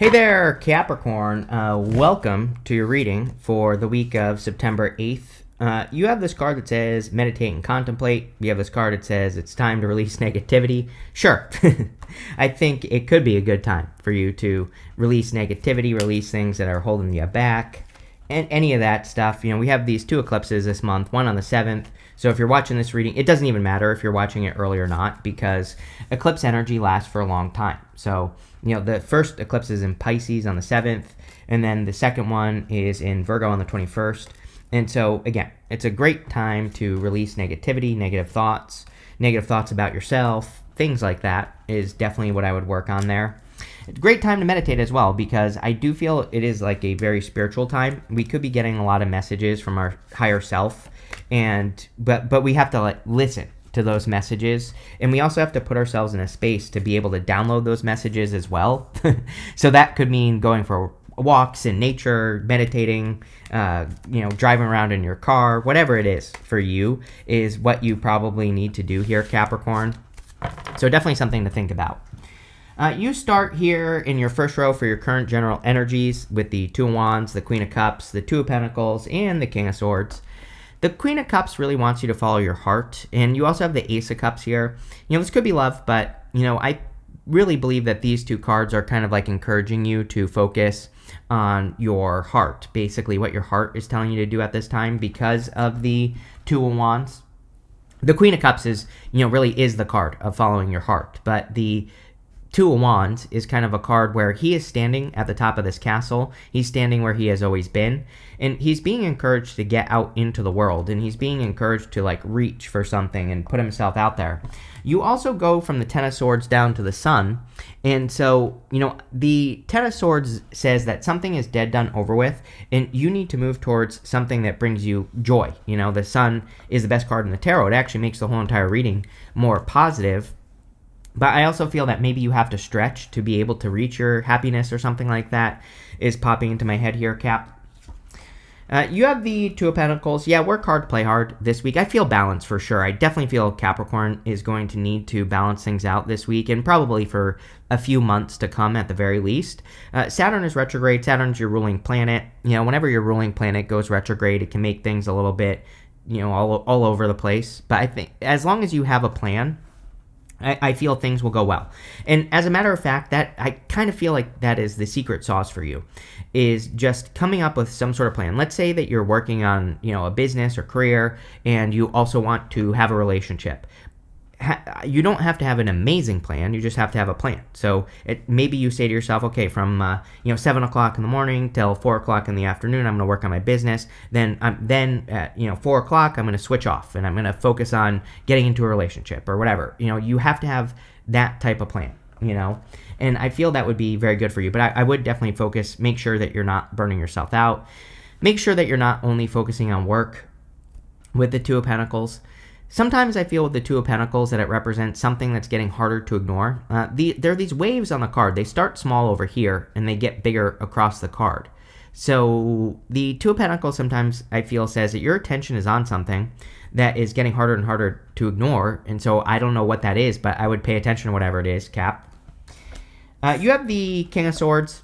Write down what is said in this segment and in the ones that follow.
Hey there, Capricorn. Welcome to your reading for the week of September 8th. You have this card that says meditate and contemplate. You have this card that says it's time to release negativity. Sure. I think it could be a good time for you to release negativity, release things that are holding you back, and any of that stuff. We have these two eclipses this month, one on the 7th. So if you're watching this reading, it doesn't even matter if you're watching it early or not, because eclipse energy lasts for a long time. So, the first eclipse is in Pisces on the 7th, and then the second one is in Virgo on the 21st. And so, again, it's a great time to release negativity, negative thoughts about yourself, things like that is definitely what I would work on there. It's a great time to meditate as well, because I do feel it is like a very spiritual time. We could be getting a lot of messages from our higher self, but we have to listen to those messages, and we also have to put ourselves in a space to be able to download those messages as well. So that could mean going for walks in nature, meditating, driving around in your car, whatever it is for you is what you probably need to do here, Capricorn. So definitely something to think about. You start here in your first row for your current general energies with the Two of Wands, the Queen of Cups, the Two of Pentacles, and the King of Swords. The Queen of Cups really wants you to follow your heart, and you also have the Ace of Cups here. This could be love, but, I really believe that these two cards are kind of like encouraging you to focus on your heart, basically what your heart is telling you to do at this time because of the Two of Wands. The Queen of Cups is, really is the card of following your heart, but the Two of Wands is kind of a card where he is standing at the top of this castle. He's standing where he has always been, and he's being encouraged to get out into the world, and he's being encouraged to reach for something and put himself out there. You also go from the Ten of Swords down to the Sun, and so, the Ten of Swords says that something is dead, done, over with, and you need to move towards something that brings you joy. The Sun is the best card in the tarot. It actually makes the whole entire reading more positive. But I also feel that maybe you have to stretch to be able to reach your happiness or something like that is popping into my head here, Cap. You have the Two of Pentacles. Yeah, work hard, play hard this week. I feel balance for sure. I definitely feel Capricorn is going to need to balance things out this week and probably for a few months to come at the very least. Saturn is retrograde. Saturn's your ruling planet. Whenever your ruling planet goes retrograde, it can make things a little bit, all over the place. But I think as long as you have a plan, I feel things will go well. And as a matter of fact, that I kind of feel like that is the secret sauce for you, is just coming up with some sort of plan. Let's say that you're working on, a business or career, and you also want to have a relationship. You don't have to have an amazing plan. You just have to have a plan. So maybe you say to yourself, okay, from 7 o'clock in the morning till 4 o'clock in the afternoon, I'm going to work on my business. Then at 4 o'clock, I'm going to switch off and I'm going to focus on getting into a relationship or whatever. You have to have that type of plan. And I feel that would be very good for you. But I would definitely make sure that you're not burning yourself out. Make sure that you're not only focusing on work with the Two of Pentacles. Sometimes I feel with the Two of Pentacles that it represents something that's getting harder to ignore. There are these waves on the card. They start small over here, and they get bigger across the card. So the Two of Pentacles sometimes I feel says that your attention is on something that is getting harder and harder to ignore. And so I don't know what that is, but I would pay attention to whatever it is, Cap. You have the King of Swords.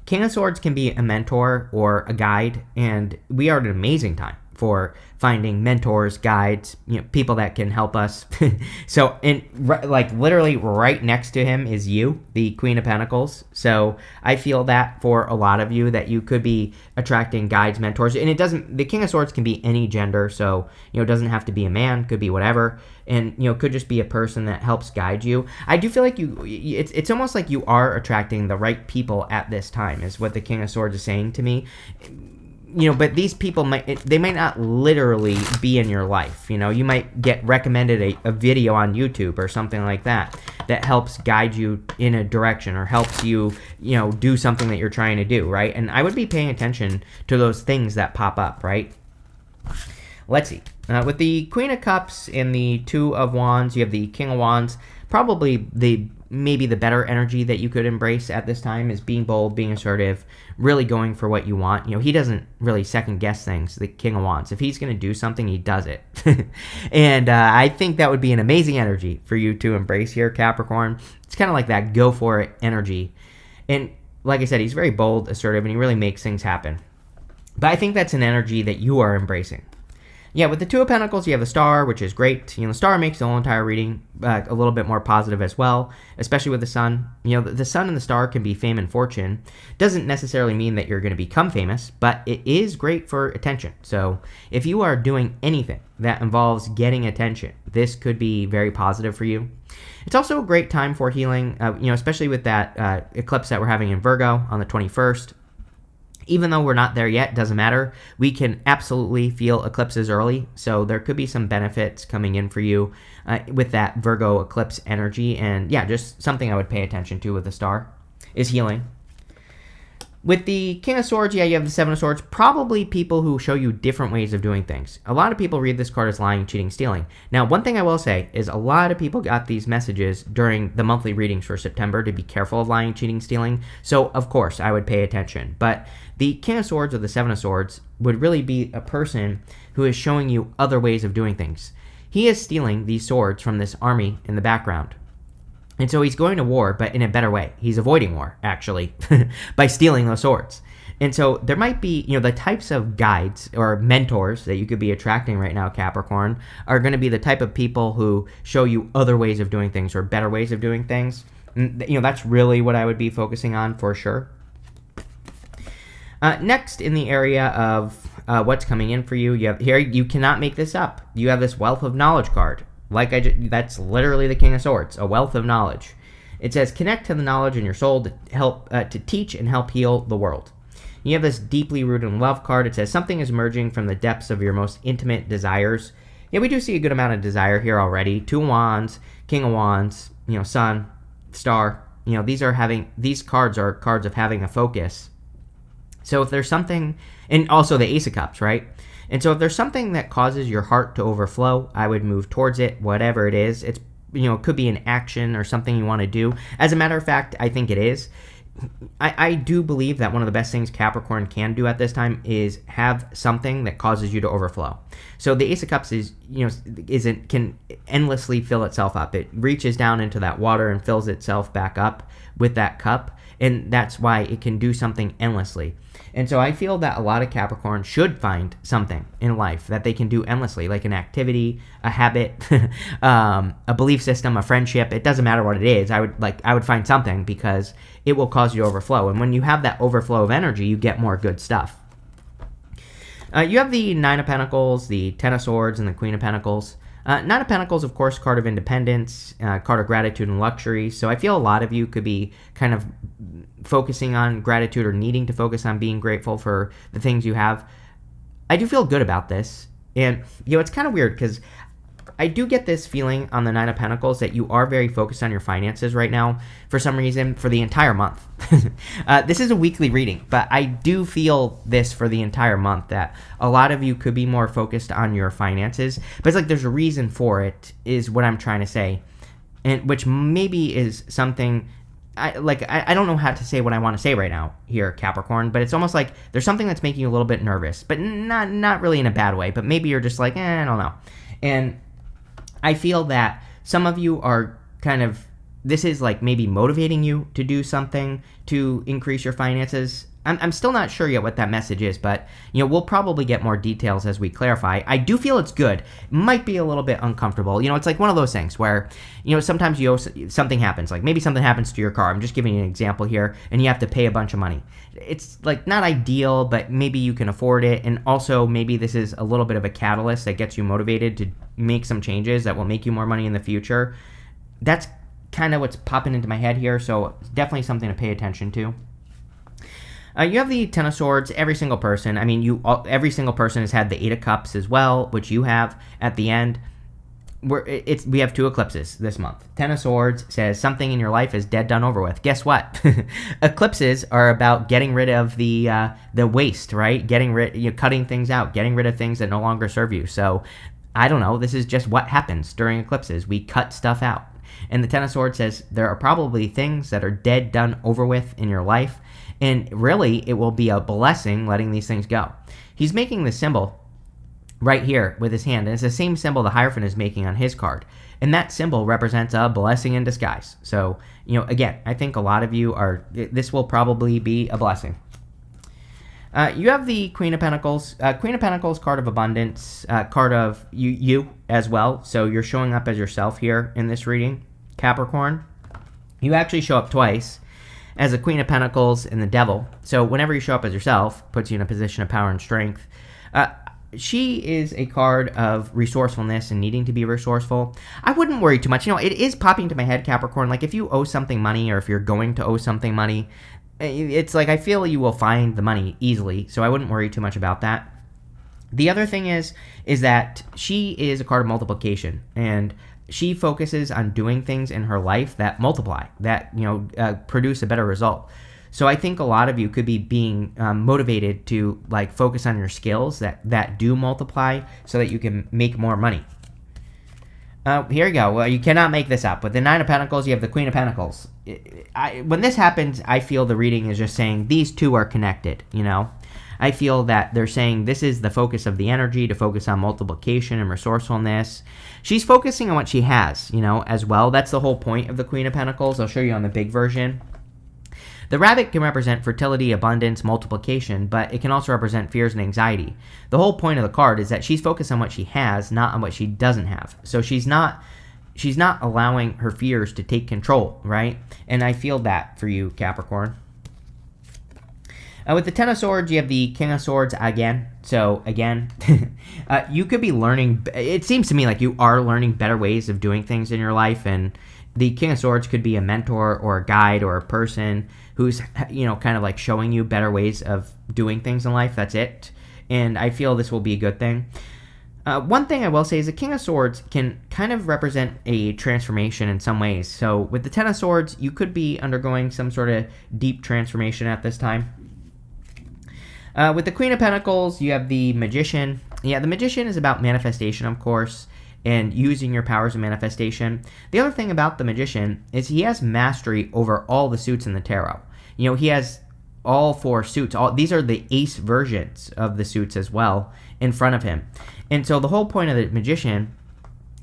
King of Swords can be a mentor or a guide, and we are at an amazing time for finding mentors, guides, people that can help us. So, literally right next to him is you, the Queen of Pentacles. So I feel that for a lot of you that you could be attracting guides, mentors, and the King of Swords can be any gender. So, it doesn't have to be a man, could be whatever. And, could just be a person that helps guide you. I do feel like it's almost like you are attracting the right people at this time is what the King of Swords is saying to me. But these people might not literally be in your life. You might get recommended a video on YouTube or something like that helps guide you in a direction or helps you, do something that you're trying to do, right? And I would be paying attention to those things that pop up, right? Let's see. With the Queen of Cups and the Two of Wands, you have the King of Wands. Probably maybe the better energy that you could embrace at this time is being bold, being assertive, really going for what you want. He doesn't really second guess things, the King of Wands. If he's going to do something, he does it. And I think that would be an amazing energy for you to embrace here, Capricorn. It's kind of like that go for it energy. And like I said, he's very bold, assertive, and he really makes things happen. But I think that's an energy that you are embracing. Yeah, with the Two of Pentacles, you have the Star, which is great. The Star makes the whole entire reading a little bit more positive as well, especially with the Sun. The Sun and the Star can be fame and fortune. Doesn't necessarily mean that you're going to become famous, but it is great for attention. So if you are doing anything that involves getting attention, this could be very positive for you. It's also a great time for healing, especially with that eclipse that we're having in Virgo on the 21st. Even though we're not there yet, doesn't matter. We can absolutely feel eclipses early, so there could be some benefits coming in for you with that Virgo eclipse energy. And yeah, just something I would pay attention to with the Star is healing. With the King of Swords, yeah, you have the Seven of Swords. Probably people who show you different ways of doing things. A lot of people read this card as lying, cheating, stealing. Now, one thing I will say is a lot of people got these messages during the monthly readings for September to be careful of lying, cheating, stealing. So, of course, I would pay attention. But the King of Swords or the Seven of Swords would really be a person who is showing you other ways of doing things. He is stealing these swords from this army in the background. And so he's going to war, but in a better way. He's avoiding war, actually, by stealing those swords. And so there might be, the types of guides or mentors that you could be attracting right now, Capricorn, are going to be the type of people who show you other ways of doing things or better ways of doing things. And, that's really what I would be focusing on for sure. Next, in the area of what's coming in for you, you cannot make this up. You have this Wealth of Knowledge card. That's literally the King of Swords, a wealth of knowledge. It says, connect to the knowledge in your soul to help to teach and help heal the world. You have this deeply rooted in love card. It says, something is emerging from the depths of your most intimate desires. Yeah, we do see a good amount of desire here already. Two of Wands, King of Wands, Sun, Star. These cards are cards of having a focus. So if there's something, and also the Ace of Cups, right? And so if there's something that causes your heart to overflow, I would move towards it, whatever it is. It's, it could be an action or something you want to do. As a matter of fact, I think it is. I do believe that one of the best things Capricorn can do at this time is have something that causes you to overflow. So the Ace of Cups can endlessly fill itself up. It reaches down into that water and fills itself back up with that cup. And that's why it can do something endlessly. And so I feel that a lot of Capricorn should find something in life that they can do endlessly, like an activity, a habit, a belief system, a friendship. It doesn't matter what it is. I would find something because it will cause you to overflow. And when you have that overflow of energy, you get more good stuff. You have the Nine of Pentacles, the Ten of Swords, and the Queen of Pentacles. Nine of Pentacles, of course, card of independence, card of gratitude and luxury. So I feel a lot of you could be kind of focusing on gratitude or needing to focus on being grateful for the things you have. I do feel good about this. And, it's kind of weird because I do get this feeling on the Nine of Pentacles that you are very focused on your finances right now for some reason for the entire month. This is a weekly reading, but I do feel this for the entire month that a lot of you could be more focused on your finances. But it's like there's a reason for it is what I'm trying to say, and which maybe is something I don't know how to say what I want to say right now here, Capricorn, but it's almost like there's something that's making you a little bit nervous, but not really in a bad way, but maybe you're just like, I don't know. And I feel that some of you are this is like maybe motivating you to do something to increase your finances. I'm still not sure yet what that message is, but, we'll probably get more details as we clarify. I do feel it's good. It might be a little bit uncomfortable. It's like one of those things where, sometimes something happens. Like maybe something happens to your car. I'm just giving you an example here, and you have to pay a bunch of money. It's like not ideal, but maybe you can afford it. And also maybe this is a little bit of a catalyst that gets you motivated to make some changes that will make you more money in the future. That's kind of what's popping into my head here. So it's definitely something to pay attention to. You have the Ten of Swords, every single person. I mean, every single person has had the Eight of Cups as well, which you have at the end. We have two eclipses this month. Ten of Swords says something in your life is dead, done, over with. Guess what? Eclipses are about getting rid of the waste, right? Cutting things out, getting rid of things that no longer serve you. So, I don't know. This is just what happens during eclipses. We cut stuff out. And the Ten of Swords says there are probably things that are dead, done, over with in your life. And really, it will be a blessing letting these things go. He's making the symbol right here with his hand. And it's the same symbol the Hierophant is making on his card. And that symbol represents a blessing in disguise. So, again, I think a lot of you this will probably be a blessing. You have the Queen of Pentacles. Queen of Pentacles, card of abundance, card of you as well. So you're showing up as yourself here in this reading, Capricorn. You actually show up twice as a Queen of Pentacles and the Devil. So whenever you show up as yourself, puts you in a position of power and strength. She is a card of resourcefulness and needing to be resourceful. I wouldn't worry too much. It is popping to my head, Capricorn. Like if you owe something money or if you're going to owe something money, it's like I feel you will find the money easily. So I wouldn't worry too much about that. The other thing is that she is a card of multiplication, and she focuses on doing things in her life that multiply, that produce a better result. So I think a lot of you could be being motivated to like focus on your skills that do multiply so that you can make more money. Here you go. Well, you cannot make this up. With the Nine of Pentacles, you have the Queen of Pentacles. When this happens, I feel the reading is just saying these two are connected, I feel that they're saying this is the focus of the energy, to focus on multiplication and resourcefulness. She's focusing on what she has, as well. That's the whole point of the Queen of Pentacles. I'll show you on the big version. The rabbit can represent fertility, abundance, multiplication, but it can also represent fears and anxiety. The whole point of the card is that she's focused on what she has, not on what she doesn't have. So she's not allowing her fears to take control, right? And I feel that for you, Capricorn. With the Ten of Swords, you have the King of Swords again. So again, you could be learning. It seems to me like you are learning better ways of doing things in your life, and the King of Swords could be a mentor or a guide or a person who's kind of like showing you better ways of doing things in life. That's it. And I feel this will be a good thing. One thing I will say is the King of Swords can kind of represent a transformation in some ways. So with the Ten of Swords, you could be undergoing some sort of deep transformation at this time. With the Queen of Pentacles, you have the Magician. Yeah, the Magician is about manifestation, of course, and using your powers of manifestation. The other thing about the Magician is he has mastery over all the suits in the tarot. He has all 4 suits. These are the ace versions of the suits as well in front of him. And so the whole point of the Magician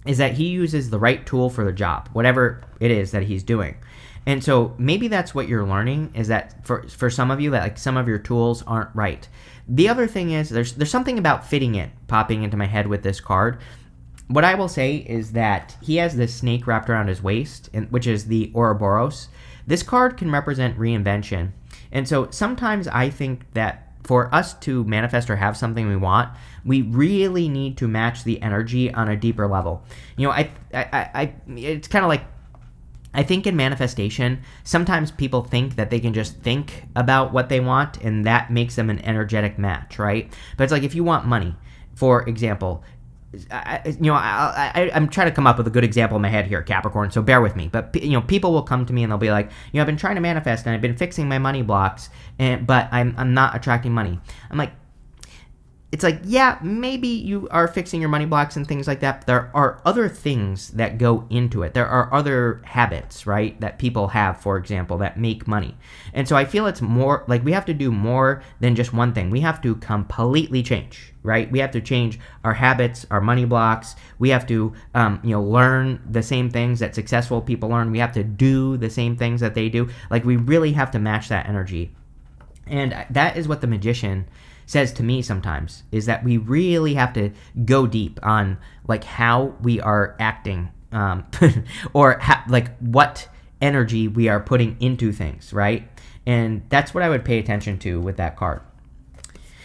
is that he uses the right tool for the job, whatever it is that he's doing. And so maybe that's what you're learning, is that for some of you, that like some of your tools aren't right. The other thing is there's something about fitting in popping into my head with this card. What I will say is that he has this snake wrapped around his waist, which is the Ouroboros. This card can represent reinvention. And so sometimes I think that for us to manifest or have something we want, we really need to match the energy on a deeper level. It's kind of like, I think in manifestation, sometimes people think that they can just think about what they want and that makes them an energetic match, right? But it's like if you want money, for example, I'm trying to come up with a good example in my head here, Capricorn, so bear with me. But, people will come to me and they'll be like, I've been trying to manifest and I've been fixing my money blocks, but I'm not attracting money. I'm like, it's like, yeah, maybe you are fixing your money blocks and things like that. But there are other things that go into it. There are other habits, right, that people have, for example, that make money. And so I feel it's more like we have to do more than just one thing. We have to completely change, right? We have to change our habits, our money blocks. We have to, learn the same things that successful people learn. We have to do the same things that they do. Like we really have to match that energy. And that is what the Magician says to me sometimes, is that we really have to go deep on like how we are acting or what energy we are putting into things, right? And that's what I would pay attention to with that card.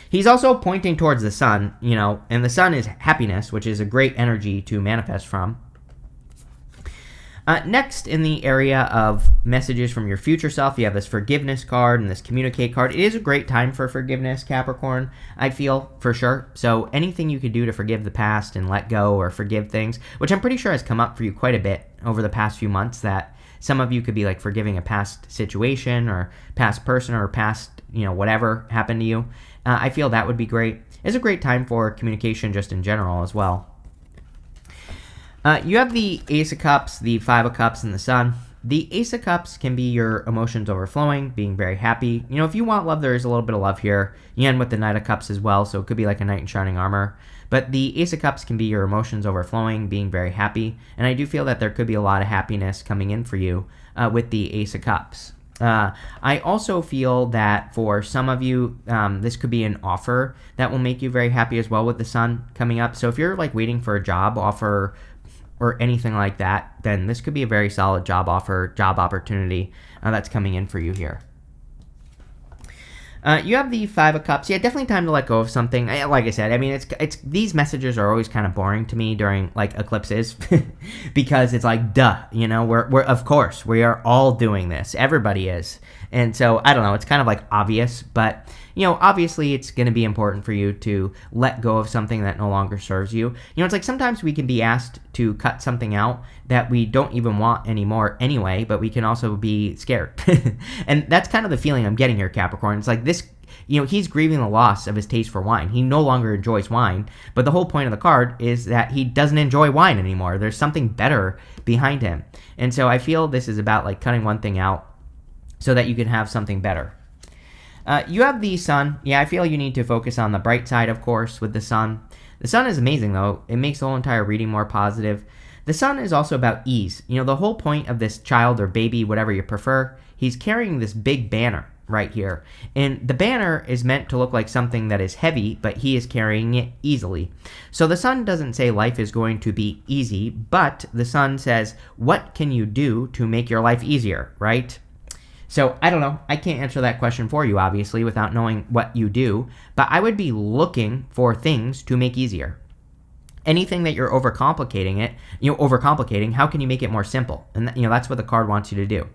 He's also pointing towards the sun, and the sun is happiness, which is a great energy to manifest from. Next, in the area of messages from your future self, you have this forgiveness card and this communicate card. It is a great time for forgiveness, Capricorn, I feel, for sure. So anything you could do to forgive the past and let go or forgive things, which I'm pretty sure has come up for you quite a bit over the past few months, that some of you could be like forgiving a past situation or past person or past, whatever happened to you. I feel that would be great. It's a great time for communication just in general as well. You have the Ace of Cups, the Five of Cups, and the Sun. The Ace of Cups can be your emotions overflowing, being very happy. If you want love, there is a little bit of love here. You end with the Knight of Cups as well, so it could be like a knight in shining armor. But the Ace of Cups can be your emotions overflowing, being very happy. And I do feel that there could be a lot of happiness coming in for you with the Ace of Cups. I also feel that for some of you, this could be an offer that will make you very happy as well with the Sun coming up. So if you're like waiting for a job offer or anything like that, then this could be a very solid job offer, job opportunity that's coming in for you here. You have the Five of Cups. Yeah, definitely time to let go of something. Like I said, I mean, it's these messages are always kind of boring to me during like eclipses because it's like, duh, we're of course we are all doing this. Everybody is, and so I don't know. It's kind of like obvious, but obviously it's going to be important for you to let go of something that no longer serves you. It's like sometimes we can be asked to cut something out that we don't even want anymore anyway, but we can also be scared. And that's kind of the feeling I'm getting here, Capricorn. It's like this, he's grieving the loss of his taste for wine. He no longer enjoys wine, but the whole point of the card is that he doesn't enjoy wine anymore. There's something better behind him. And so I feel this is about like cutting one thing out so that you can have something better. You have the Sun. Yeah, I feel you need to focus on the bright side, of course, with the Sun. The Sun is amazing, though. It makes the whole entire reading more positive. The Sun is also about ease. The whole point of this child or baby, whatever you prefer, he's carrying this big banner right here. And the banner is meant to look like something that is heavy, but he is carrying it easily. So the Sun doesn't say life is going to be easy, but the Sun says, what can you do to make your life easier, right? So I don't know. I can't answer that question for you, obviously, without knowing what you do. But I would be looking for things to make easier. Anything that you're overcomplicating, how can you make it more simple? And that's what the card wants you to do.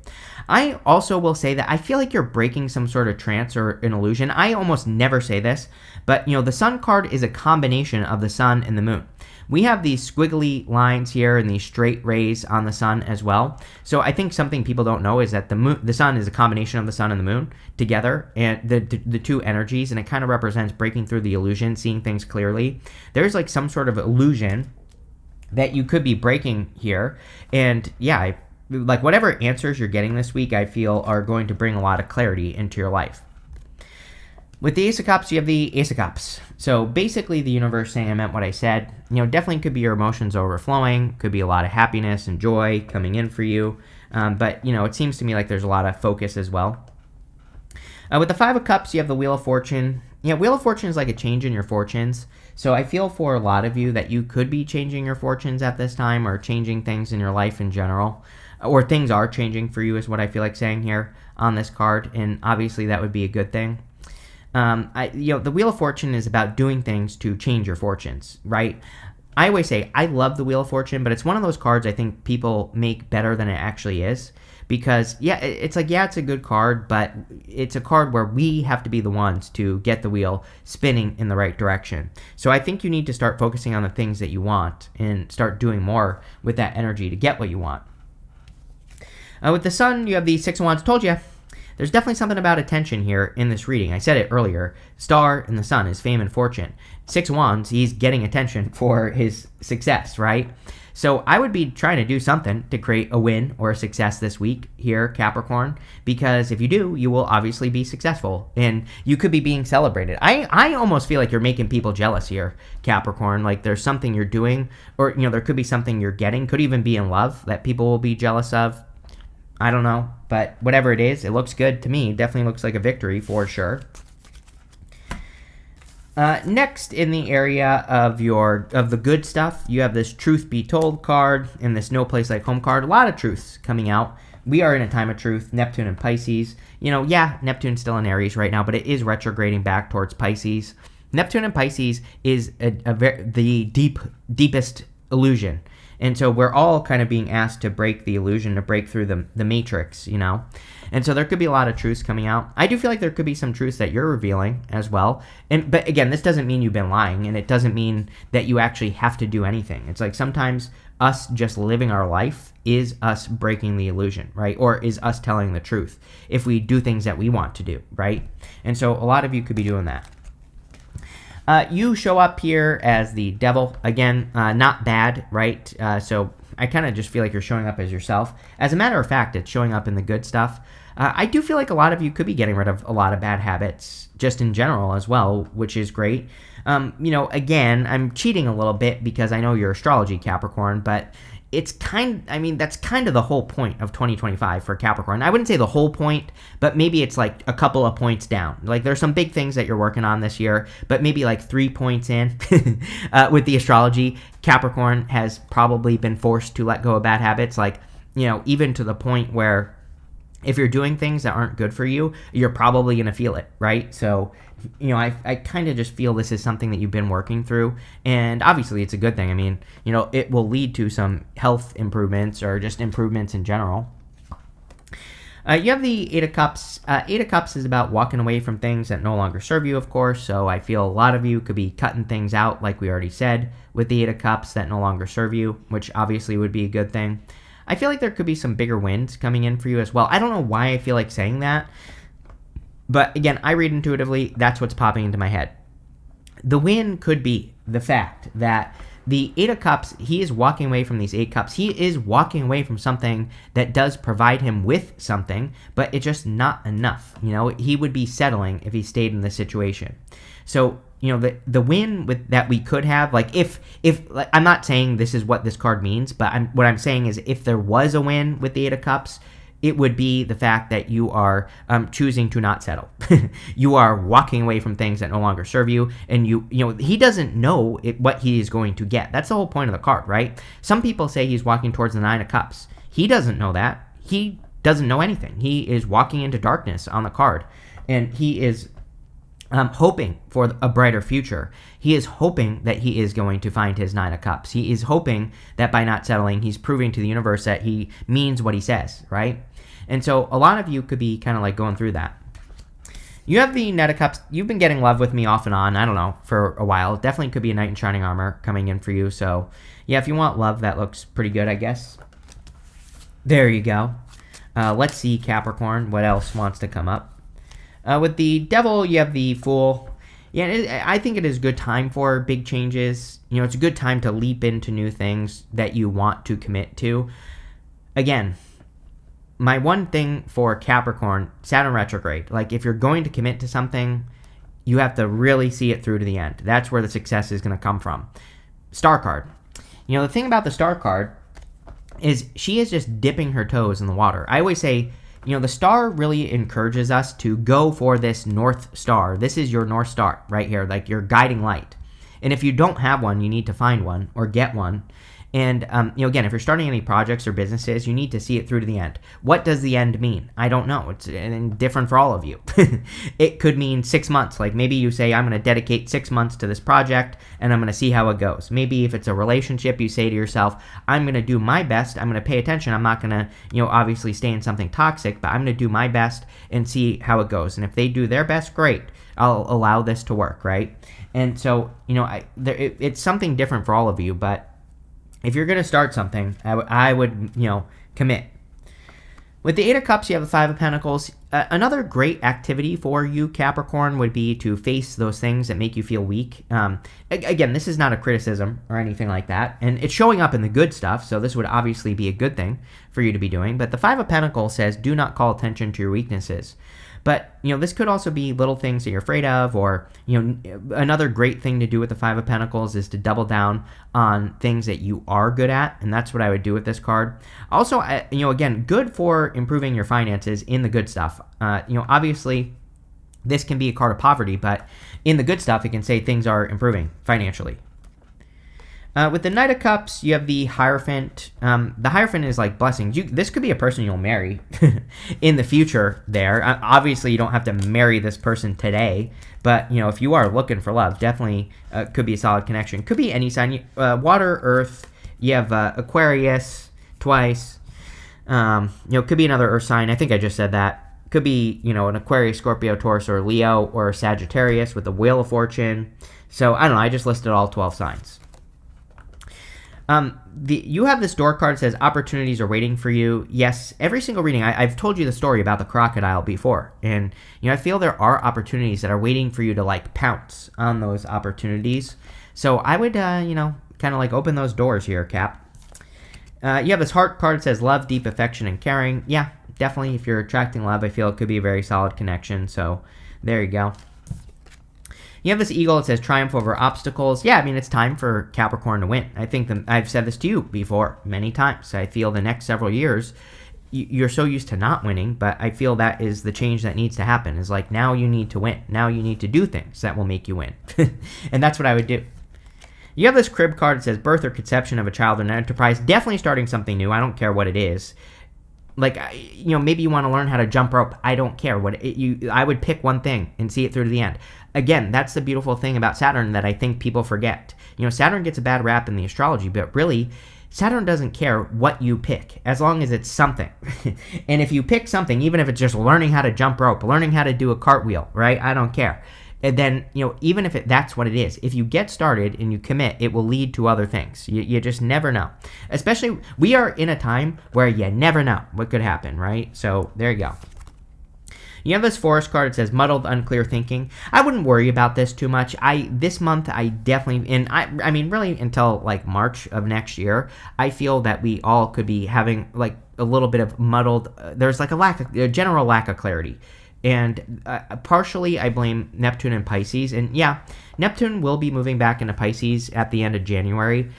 I also will say that I feel like you're breaking some sort of trance or an illusion. I almost never say this, but the Sun card is a combination of the Sun and the Moon. We have these squiggly lines here and these straight rays on the Sun as well. So I think something people don't know is that the Sun is a combination of the Sun and the Moon together, and the two energies, and it kind of represents breaking through the illusion, seeing things clearly. There's like some sort of illusion that you could be breaking here, and yeah, like whatever answers you're getting this week, I feel are going to bring a lot of clarity into your life. With the Ace of Cups, you have the Ace of Cups. So basically the universe saying I meant what I said. Definitely could be your emotions overflowing. Could be a lot of happiness and joy coming in for you. But, it seems to me like there's a lot of focus as well. With the Five of Cups, you have the Wheel of Fortune. Yeah, Wheel of Fortune is like a change in your fortunes. So I feel for a lot of you that you could be changing your fortunes at this time or changing things in your life in general. Or things are changing for you is what I feel like saying here on this card. And obviously that would be a good thing. The Wheel of Fortune is about doing things to change your fortunes, right? I always say I love the Wheel of Fortune, but it's one of those cards I think people make better than it actually is. Because, it's a good card, but it's a card where we have to be the ones to get the wheel spinning in the right direction. So I think you need to start focusing on the things that you want and start doing more with that energy to get what you want. With the Sun, you have the Six of Wands. Told you. There's definitely something about attention here in this reading. I said it earlier. Star and the Sun is fame and fortune. Six of Wands, he's getting attention for his success, right? So I would be trying to do something to create a win or a success this week here, Capricorn, because if you do, you will obviously be successful and you could be being celebrated. I almost feel like you're making people jealous here, Capricorn. Like there's something you're doing, or there could be something you're getting, could even be in love that people will be jealous of. I don't know, but whatever it is, it looks good to me. Definitely looks like a victory for sure. Next, in the area of the good stuff, you have this Truth Be Told card and this No Place Like Home card. A lot of truths coming out. We are in a time of truth. Neptune and Pisces. Neptune's still in Aries right now, but it is retrograding back towards Pisces. Neptune and Pisces is the deepest illusion. And so we're all kind of being asked to break the illusion, to break through the matrix, And so there could be a lot of truths coming out. I do feel like there could be some truths that you're revealing as well. But again, this doesn't mean you've been lying, and it doesn't mean that you actually have to do anything. It's like sometimes us just living our life is us breaking the illusion, right? Or is us telling the truth if we do things that we want to do, right? And so a lot of you could be doing that. You show up here as the devil. Again, not bad, right? So I kind of just feel like you're showing up as yourself. As a matter of fact, it's showing up in the good stuff. I do feel like a lot of you could be getting rid of a lot of bad habits just in general as well, which is great. Again, I'm cheating a little bit because I know you're astrology Capricorn, but that's kind of the whole point of 2025 for Capricorn. I wouldn't say the whole point, but maybe it's like a couple of points down. Like there's some big things that you're working on this year, but maybe like 3 points in with the astrology, Capricorn has probably been forced to let go of bad habits. Like, even to the point where if you're doing things that aren't good for you, you're probably going to feel it, right? So, I kind of just feel this is something that you've been working through, and obviously it's a good thing. I mean, it will lead to some health improvements or just improvements in general. You have the Eight of Cups. Eight of Cups is about walking away from things that no longer serve you, of course, so I feel a lot of you could be cutting things out, like we already said, with the Eight of Cups that no longer serve you, which obviously would be a good thing. I feel like there could be some bigger wins coming in for you as well. I don't know why I feel like saying that, but again, I read intuitively. That's what's popping into my head. The win could be the fact that the Eight of Cups, he is walking away from these Eight Cups. He is walking away from something that does provide him with something, but it's just not enough. He would be settling if he stayed in this situation. So, the win that we could have, like if like, I'm not saying this is what this card means, but what I'm saying is if there was a win with the Eight of Cups, it would be the fact that you are choosing to not settle. You are walking away from things that no longer serve you, and he doesn't know what he is going to get. That's the whole point of the card, right? Some people say he's walking towards the Nine of Cups. He doesn't know that. He doesn't know anything. He is walking into darkness on the card, and he is hoping for a brighter future. He is hoping that he is going to find his Nine of Cups. He is hoping that by not settling, he's proving to the universe that he means what he says, right? And so a lot of you could be kind of like going through that. You have the Knight of Cups. You've been getting love with me off and on, I don't know, for a while. Definitely could be a Knight in Shining Armor coming in for you. So yeah, if you want love, that looks pretty good, I guess. There you go. Let's see, Capricorn, what else wants to come up? With the Devil, you have the Fool. Yeah, I think it is a good time for big changes. It's a good time to leap into new things that you want to commit to. Again, my one thing for Capricorn, Saturn retrograde, like if you're going to commit to something, you have to really see it through to the end. That's where the success is going to come from. Star card. The thing about the Star card is she is just dipping her toes in the water. I always say, the star really encourages us to go for this North Star. This is your North Star right here, like your guiding light. And if you don't have one, you need to find one or get one. And, again, if you're starting any projects or businesses, you need to see it through to the end. What does the end mean? I don't know. It's different for all of you. It could mean 6 months. Like maybe you say, I'm going to dedicate 6 months to this project and I'm going to see how it goes. Maybe if it's a relationship, you say to yourself, I'm going to do my best. I'm going to pay attention. I'm not going to, obviously stay in something toxic, but I'm going to do my best and see how it goes. And if they do their best, great. I'll allow this to work, right? And so, it's something different for all of you, but if you're going to start something, I would, commit. With the Eight of Cups, you have the Five of Pentacles. Another great activity for you, Capricorn, would be to face those things that make you feel weak. Again, this is not a criticism or anything like that, and it's showing up in the good stuff, so this would obviously be a good thing for you to be doing. But the Five of Pentacles says, do not call attention to your weaknesses. But, this could also be little things that you're afraid of, or, another great thing to do with the Five of Pentacles is to double down on things that you are good at, and that's what I would do with this card. Also, again, good for improving your finances in the good stuff. Obviously, this can be a card of poverty, but in the good stuff, it can say things are improving financially. With the Knight of Cups, you have the Hierophant. The Hierophant is like blessings. This could be a person you'll marry in the future there. Obviously, you don't have to marry this person today, but, if you are looking for love, definitely could be a solid connection. Could be any sign. Water, Earth, you have Aquarius twice. Could be another Earth sign. I think I just said that. Could be, an Aquarius, Scorpio, Taurus, or Leo, or Sagittarius with the Wheel of Fortune. So, I don't know. I just listed all 12 signs. You have this door card that says opportunities are waiting for you. Yes, every single reading, I've told you the story about the crocodile before. And, I feel there are opportunities that are waiting for you to, like, pounce on those opportunities. So I would, kind of, like, open those doors here, Cap. You have this heart card that says love, deep affection, and caring. Yeah, definitely. If you're attracting love, I feel it could be a very solid connection. So there you go. You have this eagle that says triumph over obstacles. Yeah, I mean, it's time for Capricorn to win. I think I've said this to you before many times. I feel the next several years, you're so used to not winning, but I feel that is the change that needs to happen. Is like, now you need to win. Now you need to do things that will make you win. And that's what I would do. You have this crib card that says birth or conception of a child in an enterprise. Definitely starting something new. I don't care what it is. Like, maybe you want to learn how to jump rope. I don't care what I would pick one thing and see it through to the end. Again, that's the beautiful thing about Saturn that I think people forget. Saturn gets a bad rap in the astrology, but really, Saturn doesn't care what you pick as long as it's something. And if you pick something, even if it's just learning how to jump rope, learning how to do a cartwheel, right? I don't care. And then, even if that's what it is, if you get started and you commit, it will lead to other things. You just never know. Especially, we are in a time where you never know what could happen, right? So, there you go. You have this forest card. It says muddled, unclear thinking. I wouldn't worry about this too much. This month, I definitely, and I mean, really until like March of next year, I feel that we all could be having like a little bit of muddled, there's like a general lack of clarity. And partially, I blame Neptune and Pisces. And yeah, Neptune will be moving back into Pisces at the end of January.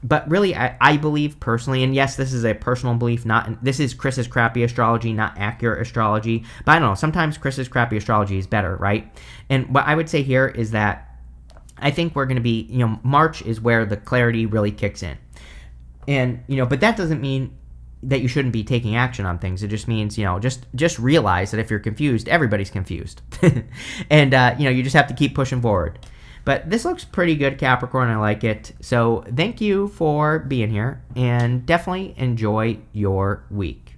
But really, I believe personally, and yes, this is a personal belief, this is Chris's crappy astrology, not accurate astrology. But I don't know, sometimes Chris's crappy astrology is better, right? And what I would say here is that I think we're going to be, March is where the clarity really kicks in. And, but that doesn't mean that you shouldn't be taking action on things. It just means, just realize that if you're confused, everybody's confused. And, you just have to keep pushing forward. But this looks pretty good, Capricorn. I like it. So thank you for being here, and definitely enjoy your week.